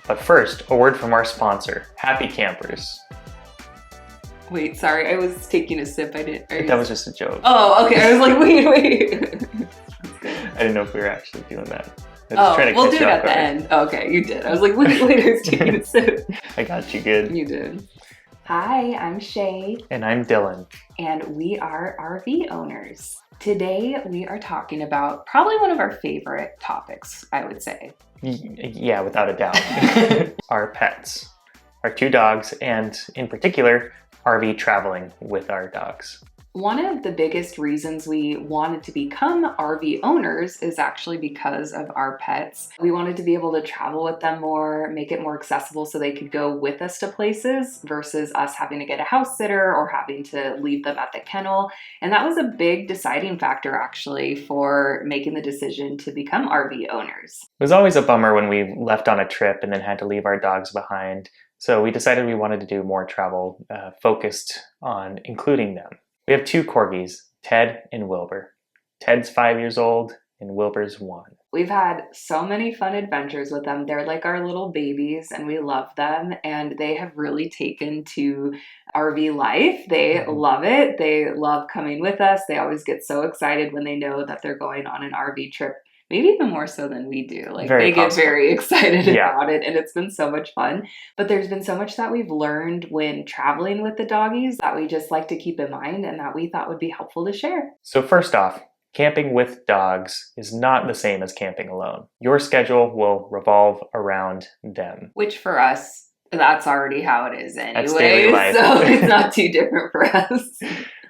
But first, a word from our sponsor, Happy Campers. Wait, sorry, I was taking a sip. That was just a joke. Oh, okay. I was like, wait. I didn't know if we were actually doing that. We'll do it at the end. Okay, you did. I was like, wait, I was taking a sip. I got you good. You did. Hi, I'm Shay. And I'm Dylan. And we are RV owners. Today, we are talking about probably one of our favorite topics, I would say. Yeah, without a doubt. Our pets. Our 2 dogs, and in particular, RV traveling with our dogs. One of the biggest reasons we wanted to become RV owners is actually because of our pets. We wanted to be able to travel with them more, make it more accessible so they could go with us to places versus us having to get a house sitter or having to leave them at the kennel. And that was a big deciding factor actually for making the decision to become RV owners. It was always a bummer when we left on a trip and then had to leave our dogs behind. So we decided we wanted to do more travel focused on including them. We have 2 corgis, Ted and Wilbur. Ted's 5 years old and Wilbur's 1. We've had so many fun adventures with them. They're like our little babies and we love them, and they have really taken to RV life. They love it. They love coming with us. They always get so excited when they know that they're going on an RV trip. Maybe even more so than we do. Like they get very excited about it, and it's been so much fun. But there's been so much that we've learned when traveling with the doggies that we just like to keep in mind and that we thought would be helpful to share. So first off, camping with dogs is not the same as camping alone. Your schedule will revolve around them. Which for us, that's already how it is anyway. That's daily life. So it's not too different for us.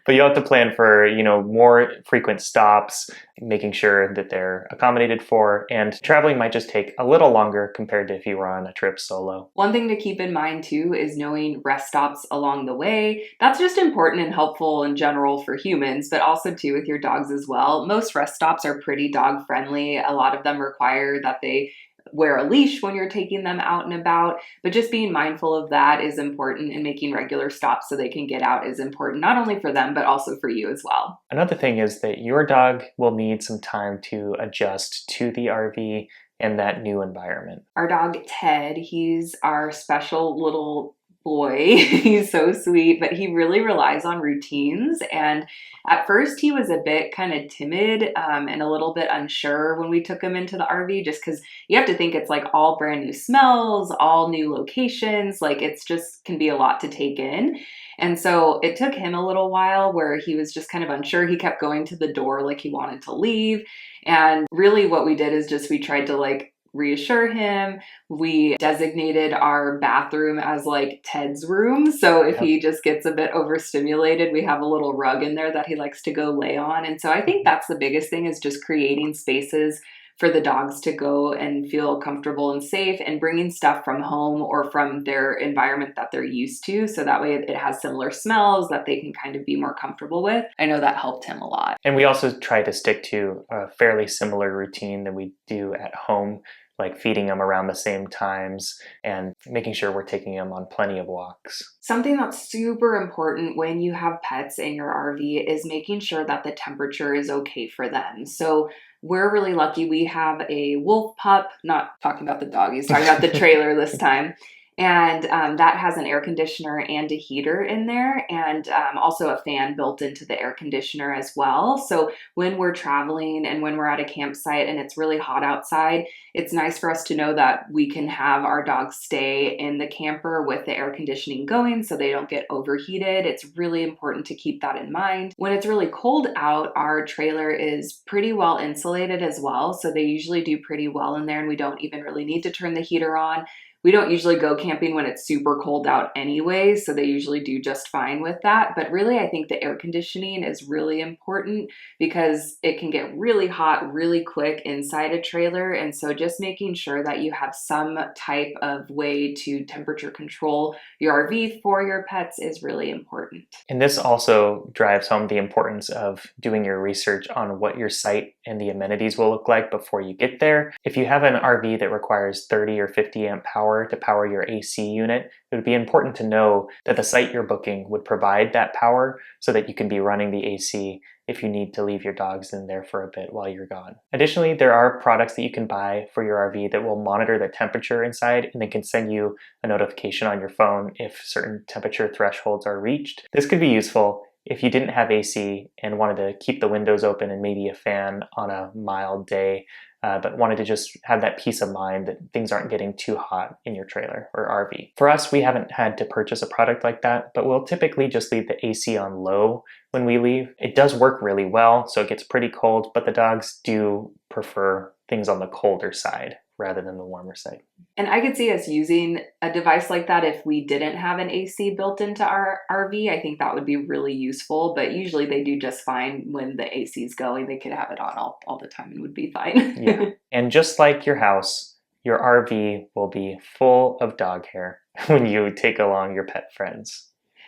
But you have to plan for, more frequent stops, making sure that they're accommodated for, and traveling might just take a little longer compared to if you were on a trip solo. One thing to keep in mind too is knowing rest stops along the way. That's just important and helpful in general for humans, but also too with your dogs as well. Most rest stops are pretty dog friendly. A lot of them require that they wear a leash when you're taking them out and about, but just being mindful of that is important, and making regular stops so they can get out is important, not only for them, but also for you as well. Another thing is that your dog will need some time to adjust to the RV and that new environment. Our dog, Ted, he's our special little boy. He's so sweet, but he really relies on routines. And at first he was a bit kind of timid and a little bit unsure when we took him into the RV, just because you have to think it's like all brand new smells, all new locations. Like it's just can be a lot to take in. And so it took him a little while where he was just kind of unsure. He kept going to the door like he wanted to leave. And really what we did is just we tried to reassure him. We designated our bathroom as Ted's room. So if he just gets a bit overstimulated, we have a little rug in there that he likes to go lay on. And so I think that's the biggest thing, is just creating spaces for the dogs to go and feel comfortable and safe, and bringing stuff from home or from their environment that they're used to. So that way it has similar smells that they can kind of be more comfortable with. I know that helped him a lot. And we also try to stick to a fairly similar routine that we do at home, like feeding them around the same times and making sure we're taking them on plenty of walks. Something that's super important when you have pets in your RV is making sure that the temperature is okay for them. So we're really lucky. We have a wolf pup, not talking about the doggies, talking about the trailer this time. And that has an air conditioner and a heater in there, and also a fan built into the air conditioner as well. So when we're traveling and when we're at a campsite and it's really hot outside, it's nice for us to know that we can have our dogs stay in the camper with the air conditioning going so they don't get overheated. It's really important to keep that in mind. When it's really cold out, our trailer is pretty well insulated as well. So they usually do pretty well in there, and we don't even really need to turn the heater on. We don't usually go camping when it's super cold out anyway, so they usually do just fine with that. But really, I think the air conditioning is really important because it can get really hot really quick inside a trailer. And so just making sure that you have some type of way to temperature control your RV for your pets is really important. And this also drives home the importance of doing your research on what your site and the amenities will look like before you get there. If you have an RV that requires 30 or 50 amp power to power your AC unit, it would be important to know that the site you're booking would provide that power so that you can be running the AC if you need to leave your dogs in there for a bit while you're gone. Additionally, there are products that you can buy for your RV that will monitor the temperature inside and they can send you a notification on your phone if certain temperature thresholds are reached. This could be useful if you didn't have AC and wanted to keep the windows open and maybe a fan on a mild day, but wanted to just have that peace of mind that things aren't getting too hot in your trailer or RV. For us, we haven't had to purchase a product like that, but we'll typically just leave the AC on low when we leave. It does work really well, so it gets pretty cold, but the dogs do prefer things on the colder side rather than the warmer side. And I could see us using a device like that if we didn't have an AC built into our RV. I think that would be really useful, but usually they do just fine when the AC is going. They could have it on all the time and would be fine. Yeah. And just like your house, your RV will be full of dog hair when you take along your pet friends.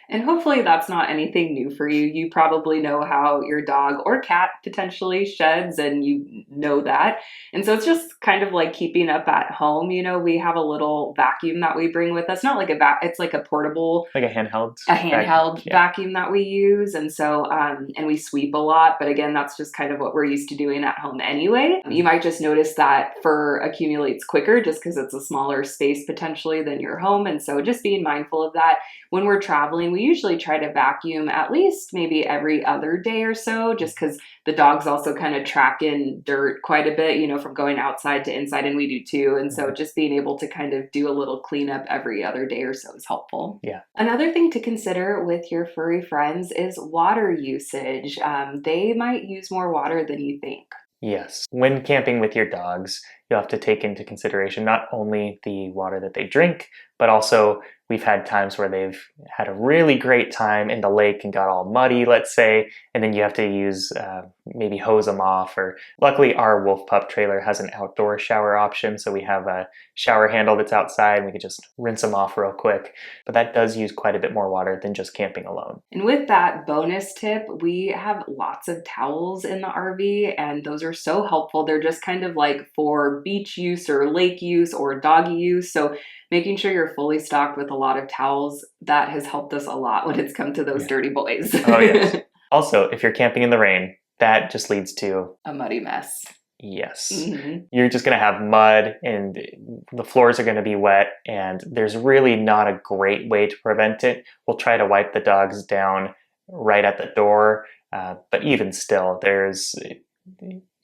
And hopefully that's not anything new for you. You probably know how your dog or cat potentially sheds, and you know that. And so it's just kind of like keeping up at home. You know, we have a little vacuum that we bring with us. Not like it's like a portable, like a handheld vacuum that we use. And so, and we sweep a lot. But again, that's just kind of what we're used to doing at home anyway. You might just notice that fur accumulates quicker just because it's a smaller space potentially than your home. And so just being mindful of that. When we're traveling, we usually try to vacuum at least maybe every other day or so, just because the dogs also kind of track in dirt quite a bit, you know, from going outside to inside, and we do too. And so just being able to kind of do a little cleanup every other day or so is helpful. Yeah. Another thing to consider with your furry friends is water usage. They might use more water than you think. Yes. When camping with your dogs, you'll have to take into consideration not only the water that they drink, but also we've had times where they've had a really great time in the lake and got all muddy, let's say, and then you have to use maybe hose them off. Or luckily our Wolf Pup trailer has an outdoor shower option, so we have a shower handle that's outside and we can just rinse them off real quick. But that does use quite a bit more water than just camping alone. And with that bonus tip, we have lots of towels in the RV, and those are so helpful. They're just kind of like for beach use or lake use or doggy use. So making sure you're fully stocked with a lot of towels, that has helped us a lot when it's come to those dirty boys. Oh, yes. Also, if you're camping in the rain, that just leads to a muddy mess. Yes. Mm-hmm. You're just going to have mud and the floors are going to be wet, and there's really not a great way to prevent it. We'll try to wipe the dogs down right at the door, but even still,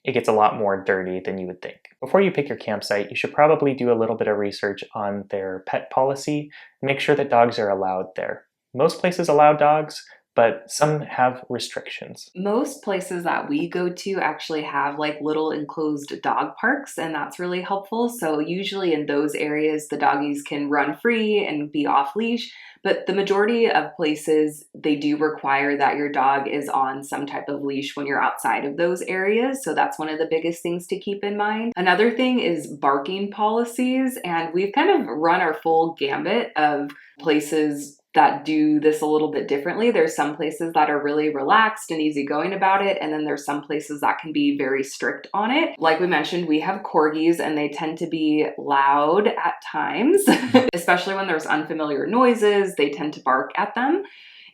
it gets a lot more dirty than you would think. Before you pick your campsite, you should probably do a little bit of research on their pet policy and make sure that dogs are allowed there. Most places allow dogs, but some have restrictions. Most places that we go to actually have like little enclosed dog parks, and that's really helpful. So usually in those areas, the doggies can run free and be off leash. But the majority of places, they do require that your dog is on some type of leash when you're outside of those areas. So that's one of the biggest things to keep in mind. Another thing is barking policies. And we've kind of run our full gambit of places that do this a little bit differently. There's some places that are really relaxed and easygoing about it, and then there's some places that can be very strict on it. Like we mentioned, we have corgis and they tend to be loud at times, especially when there's unfamiliar noises, they tend to bark at them.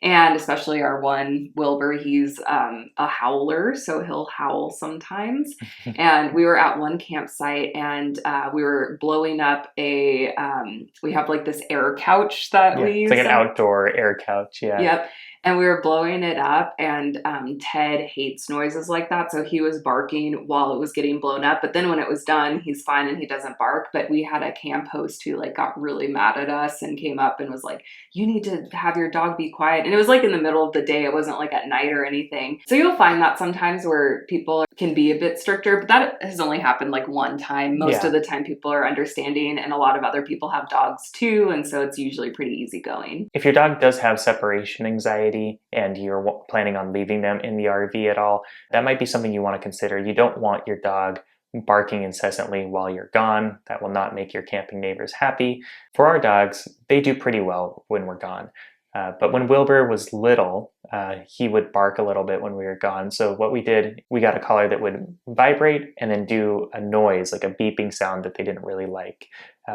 And especially our one, Wilbur, he's a howler, so he'll howl sometimes. And we were at one campsite and we were blowing up we have like this air couch that we use. It's like an outdoor air couch, yeah. Yep. And we were blowing it up, and Ted hates noises like that, so he was barking while it was getting blown up. But then when it was done, he's fine and he doesn't bark. But we had a camp host who like got really mad at us and came up and was like, "You need to have your dog be quiet." And it was like in the middle of the day; it wasn't like at night or anything. So you'll find that sometimes where people can be a bit stricter, but that has only happened like one time. Most of the time, people are understanding, and a lot of other people have dogs too, and so it's usually pretty easygoing. If your dog does have separation anxiety and you're planning on leaving them in the RV at all, that might be something you want to consider. You don't want your dog barking incessantly while you're gone. That will not make your camping neighbors happy. For our dogs, they do pretty well when we're gone. But when Wilbur was little, he would bark a little bit when we were gone. So what we did, we got a collar that would vibrate and then do a noise, like a beeping sound that they didn't really like.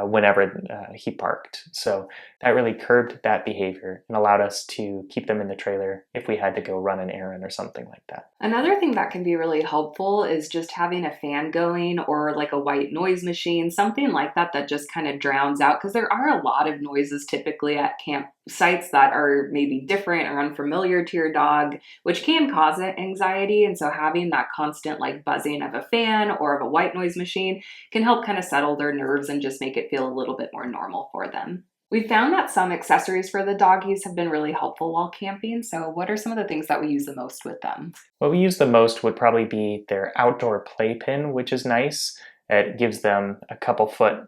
whenever he parked. So that really curbed that behavior and allowed us to keep them in the trailer if we had to go run an errand or something like that. Another thing that can be really helpful is just having a fan going or like a white noise machine, something like that that just kind of drowns out, because there are a lot of noises typically at campsites that are maybe different or unfamiliar to your dog, which can cause anxiety. And so having that constant like buzzing of a fan or of a white noise machine can help kind of settle their nerves and just make it feel a little bit more normal for them. We found that some accessories for the doggies have been really helpful while camping. So what are some of the things that we use the most with them? What we use the most would probably be their outdoor playpen, which is nice. It gives them a couple foot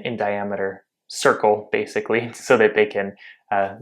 in diameter circle, basically, so that they can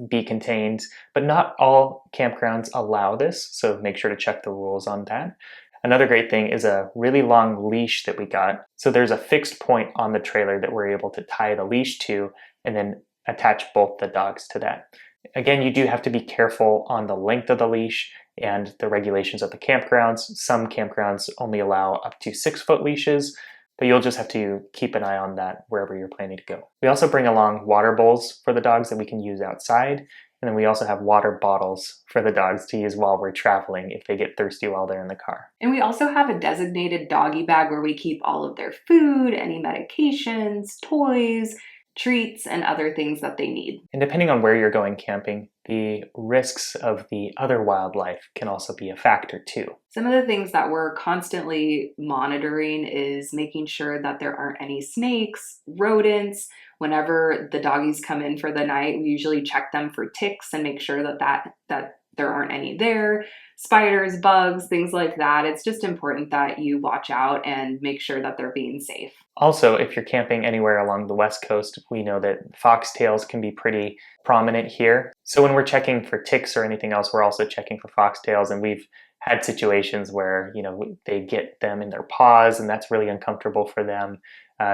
be contained. But not all campgrounds allow this, so make sure to check the rules on that. Another great thing is a really long leash that we got. So there's a fixed point on the trailer that we're able to tie the leash to and then attach both the dogs to that. Again, you do have to be careful on the length of the leash and the regulations of the campgrounds. Some campgrounds only allow up to 6-foot leashes, but you'll just have to keep an eye on that wherever you're planning to go. We also bring along water bowls for the dogs that we can use outside. And then we also have water bottles for the dogs to use while we're traveling if they get thirsty while they're in the car. And we also have a designated doggy bag where we keep all of their food, any medications, toys, treats, and other things that they need. And depending on where you're going camping, the risks of the other wildlife can also be a factor too. Some of the things that we're constantly monitoring is making sure that there aren't any snakes, rodents. Whenever the doggies come in for the night, we usually check them for ticks and make sure that there aren't any there. Spiders, bugs, things like that. It's just important that you watch out and make sure that they're being safe. Also, if you're camping anywhere along the West Coast, we know that foxtails can be pretty prominent here. So when we're checking for ticks or anything else, we're also checking for foxtails, and we've had situations where, they get them in their paws, and that's really uncomfortable for them.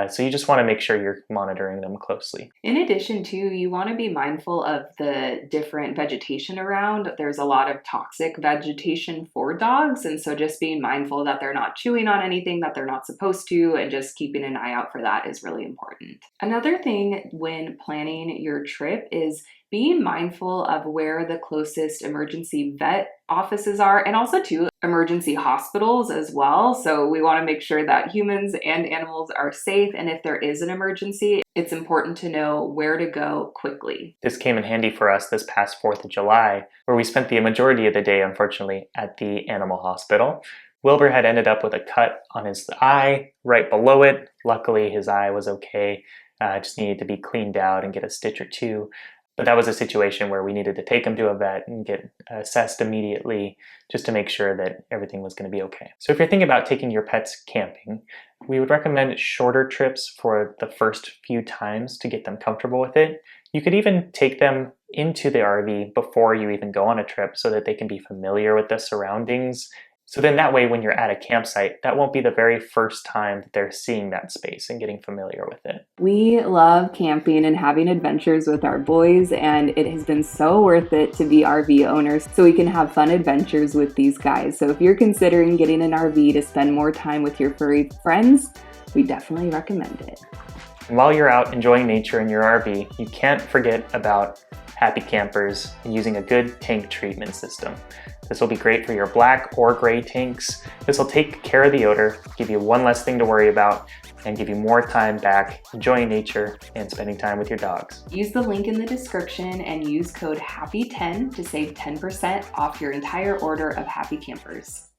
So you just want to make sure you're monitoring them closely. In addition to, you want to be mindful of the different vegetation around. There's a lot of toxic vegetation for dogs, and so just being mindful that they're not chewing on anything that they're not supposed to, and just keeping an eye out for that is really important. Another thing when planning your trip is being mindful of where the closest emergency vet offices are, and also to emergency hospitals as well. So we want to make sure that humans and animals are safe, and if there is an emergency, it's important to know where to go quickly. This came in handy for us this past 4th of July, where we spent the majority of the day, unfortunately, at the animal hospital. Wilbur had ended up with a cut on his eye right below it. Luckily, his eye was okay. Just needed to be cleaned out and get a stitch or two. But that was a situation where we needed to take him to a vet and get assessed immediately just to make sure that everything was going to be okay. So if you're thinking about taking your pets camping, we would recommend shorter trips for the first few times to get them comfortable with it. You could even take them into the RV before you even go on a trip so that they can be familiar with the surroundings. So then that way, when you're at a campsite, that won't be the very first time that they're seeing that space and getting familiar with it. We love camping and having adventures with our boys, and it has been so worth it to be RV owners so we can have fun adventures with these guys. So if you're considering getting an RV to spend more time with your furry friends, we definitely recommend it. And while you're out enjoying nature in your RV, you can't forget about happy campers and using a good tank treatment system. This will be great for your black or gray tanks. This will take care of the odor, give you one less thing to worry about, and give you more time back enjoying nature and spending time with your dogs. Use the link in the description and use code HAPPY10 to save 10% off your entire order of Happy Campers.